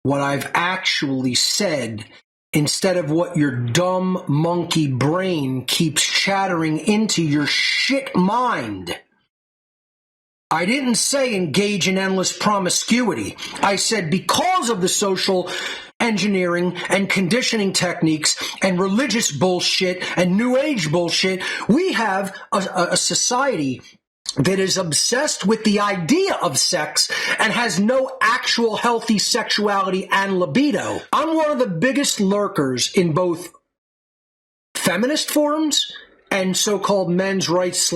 what I've actually said instead of what your dumb monkey brain keeps chattering into your shit mind. I didn't say engage in endless promiscuity. I said because of the social engineering and conditioning techniques and religious bullshit and new age bullshit, we have a society that is obsessed with the idea of sex and has no actual healthy sexuality and libido. I'm one of the biggest lurkers in both feminist forums and so-called men's rights /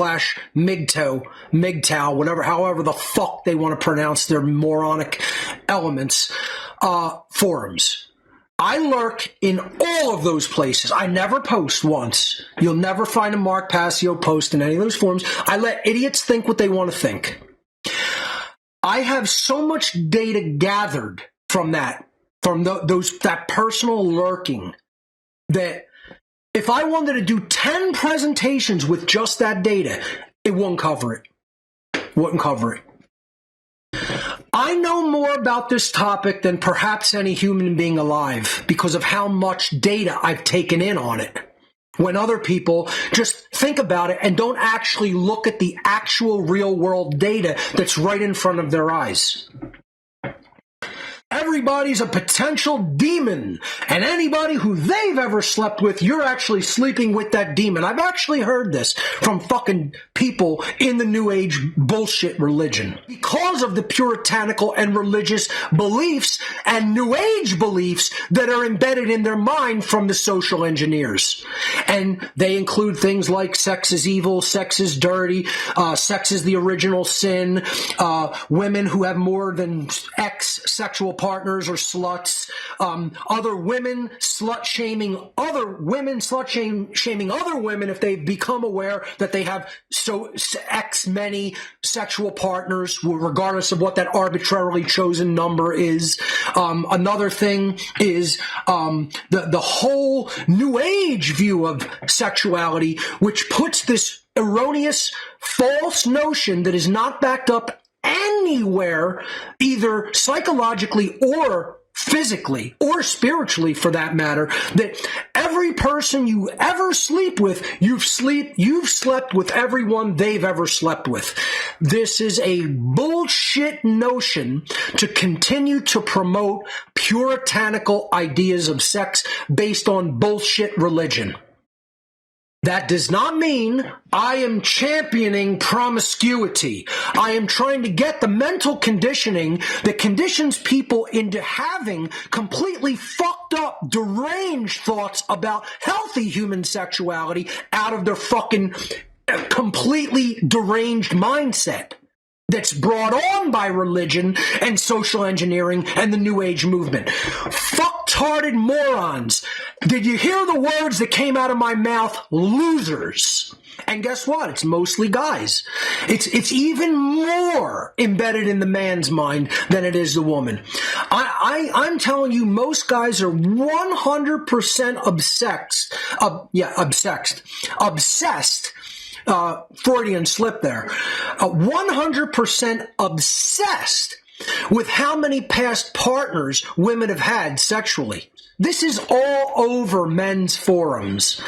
MGTOW, whatever, however the fuck they want to pronounce their moronic elements, forums. I lurk in all of those places. I never post once. You'll never find a Mark Passio post in any of those forums. I let idiots think what they want to think. I have so much data gathered from that, that personal lurking, that if I wanted to do 10 presentations with just that data, it wouldn't cover it. Wouldn't cover it. I know more about this topic than perhaps any human being alive because of how much data I've taken in on it. When other people just think about it and don't actually look at the actual real world data that's right in front of their eyes. Everybody's a potential demon, and anybody who they've ever slept with, you're actually sleeping with that demon. I've actually heard this from fucking people in the New Age bullshit religion. Because of the puritanical and religious beliefs and New Age beliefs that are embedded in their mind from the social engineers. And they include things like sex is evil, sex is dirty, sex is the original sin, women who have more than X sexual partners or sluts, other women slut-shaming other women, slut-shaming other women if they've become aware that they have so X many sexual partners, regardless of what that arbitrarily chosen number is. Another thing is the whole New Age view of sexuality, which puts this erroneous, false notion that is not backed up anywhere, either psychologically or physically or spiritually for that matter, that every person you ever sleep with, you've slept with everyone they've ever slept with. This is a bullshit notion to continue to promote puritanical ideas of sex based on bullshit religion. That does not mean I am championing promiscuity. I am trying to get the mental conditioning that conditions people into having completely fucked up, deranged thoughts about healthy human sexuality out of their fucking completely deranged mindset that's brought on by religion and social engineering and the New Age movement. Fucktarded morons. Did you hear the words that came out of my mouth? Losers. And guess what? It's mostly guys. It's even more embedded in the man's mind than it is the woman. I'm telling you, most guys are 100% obsessed. Freudian slip there. 100% obsessed with how many past partners women have had sexually. This is all over men's forums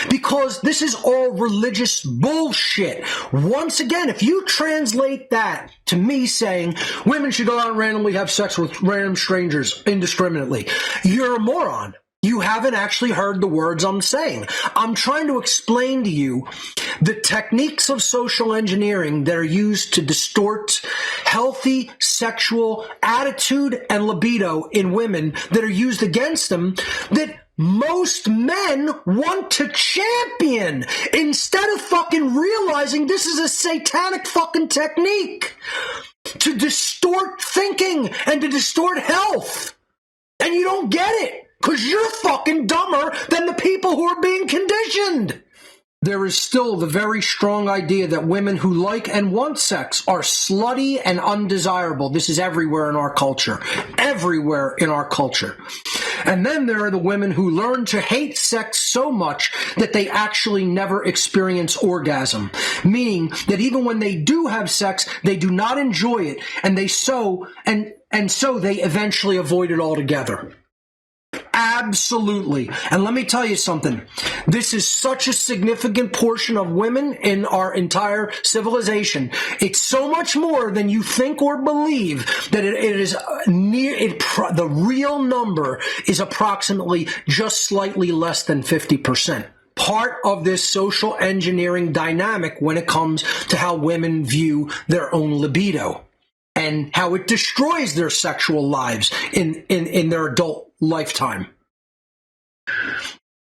because this is all religious bullshit. Once again, if you translate that to me saying women should go out and randomly have sex with random strangers indiscriminately, you're a moron. You haven't actually heard the words I'm saying. I'm trying to explain to you the techniques of social engineering that are used to distort healthy sexual attitude and libido in women that are used against them, that most men want to champion instead of fucking realizing this is a satanic fucking technique to distort thinking and to distort health. And you don't get it. Because you're fucking dumber than the people who are being conditioned. There is still the very strong idea that women who like and want sex are slutty and undesirable. This is everywhere in our culture. Everywhere in our culture. And then there are the women who learn to hate sex so much that they actually never experience orgasm, meaning that even when they do have sex, they do not enjoy it, and so they eventually avoid it altogether. Absolutely. And let me tell you something. This is such a significant portion of women in our entire civilization. It's so much more than you think or believe that it is the real number is approximately just slightly less than 50%. Part of this social engineering dynamic when it comes to how women view their own libido and how it destroys their sexual lives in their adult lifetime.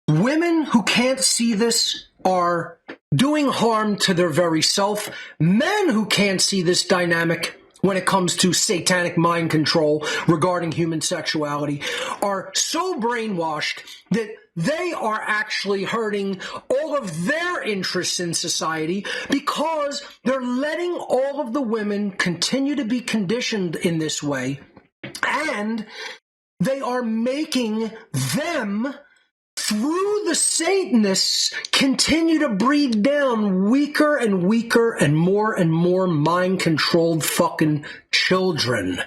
Women who can't see this are doing harm to their very self. Men who can't see this dynamic when it comes to satanic mind control regarding human sexuality are so brainwashed that they are actually hurting all of their interests in society because they're letting all of the women continue to be conditioned in this way, and they are making them, through the Satanists, continue to breed down weaker and weaker and more mind-controlled fucking children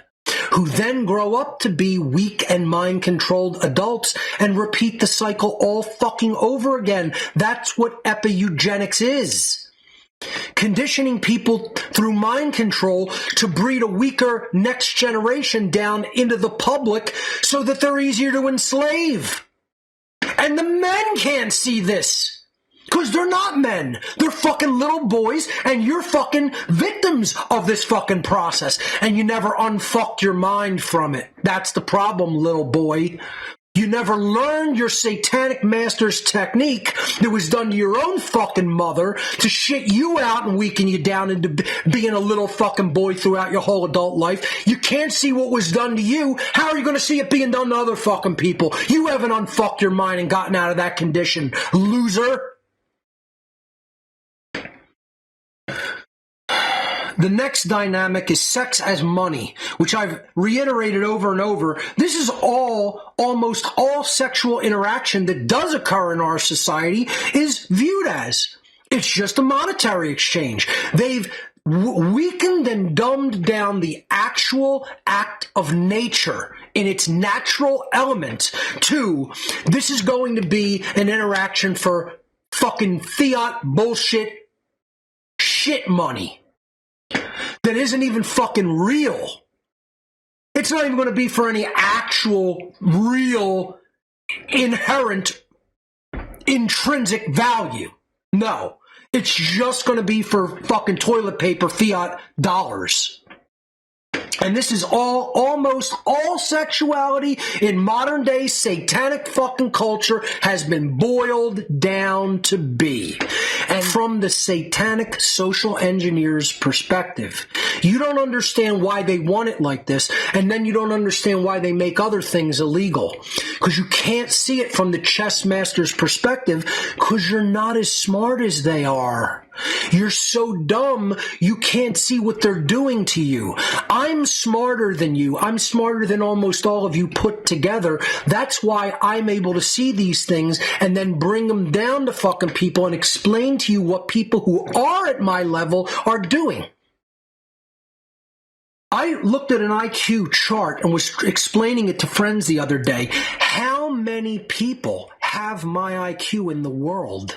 who then grow up to be weak and mind-controlled adults and repeat the cycle all fucking over again. That's what epi-eugenics is. Conditioning people through mind control to breed a weaker next generation down into the public so that they're easier to enslave. And the men can't see this because they're not men. They're fucking little boys, and you're fucking victims of this fucking process, and you never unfucked your mind from it. That's the problem, little boy. You never learned your satanic master's technique that was done to your own fucking mother to shit you out and weaken you down into being a little fucking boy throughout your whole adult life. You can't see what was done to you. How are you going to see it being done to other fucking people? You haven't unfucked your mind and gotten out of that condition, loser. The next dynamic is sex as money, which I've reiterated over and over. This is almost all sexual interaction that does occur in our society is viewed as. It's just a monetary exchange. They've weakened and dumbed down the actual act of nature in its natural element to this is going to be an interaction for fucking fiat bullshit shit money that isn't even fucking real. It's not even going to be for any actual, real, inherent, intrinsic value. No. It's just going to be for fucking toilet paper fiat dollars. And this is almost all sexuality in modern day satanic fucking culture has been boiled down to be. And from the satanic social engineer's perspective, you don't understand why they want it like this, and then you don't understand why they make other things illegal. Because you can't see it from the chess master's perspective because you're not as smart as they are. You're so dumb, you can't see what they're doing to you. I'm smarter than you. I'm smarter than almost all of you put together. That's why I'm able to see these things and then bring them down to fucking people and explain to you what people who are at my level are doing. I looked at an IQ chart and was explaining it to friends the other day. How many people have my IQ in the world?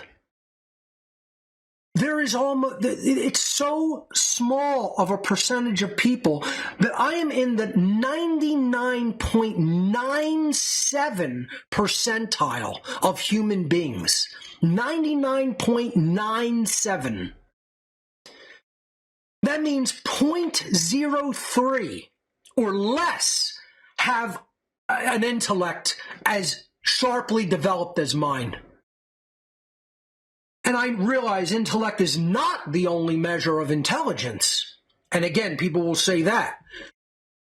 There is it's so small of a percentage of people that I am in the 99.97 percentile of human beings. 99.97. That means 0.03 or less have an intellect as sharply developed as mine. And I realize intellect is not the only measure of intelligence. And again, people will say that.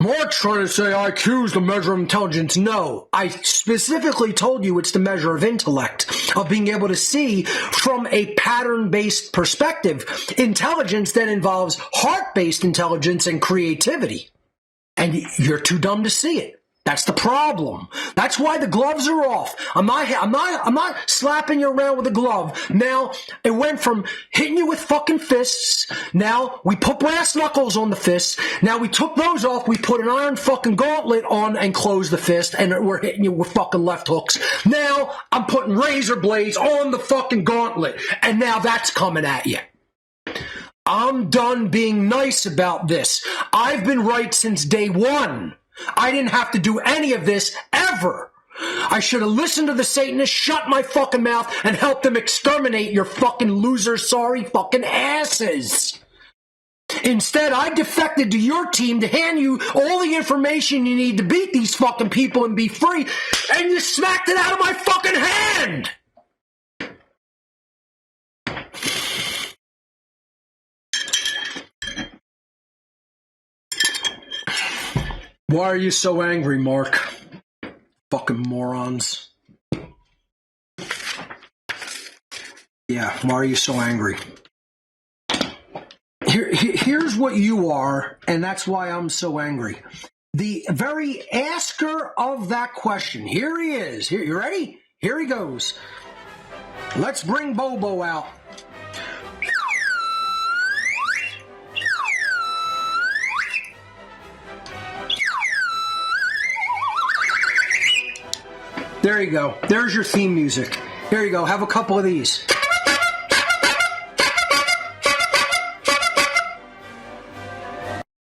Mark's trying to say IQ is the measure of intelligence. No, I specifically told you it's the measure of intellect, of being able to see from a pattern-based perspective, intelligence that involves heart-based intelligence and creativity. And you're too dumb to see it. That's the problem. That's why the gloves are off. I'm not slapping you around with a glove. Now, it went from hitting you with fucking fists. Now, we put brass knuckles on the fists. Now, we took those off. We put an iron fucking gauntlet on and closed the fist. And we're hitting you with fucking left hooks. Now, I'm putting razor blades on the fucking gauntlet. And now that's coming at you. I'm done being nice about this. I've been right since day one. I didn't have to do any of this, ever. I should have listened to the Satanists, shut my fucking mouth, and helped them exterminate your fucking loser, sorry fucking asses. Instead, I defected to your team to hand you all the information you need to beat these fucking people and be free, and you smacked it out of my fucking hand! Why are you so angry, Mark? Fucking morons. Yeah, why are you so angry? Here's what you are, and that's why I'm so angry. The very asker of that question. Here he is. Here, you ready? Here he goes. Let's bring Bobo out. There you go. There's your theme music. Here you go. Have a couple of these.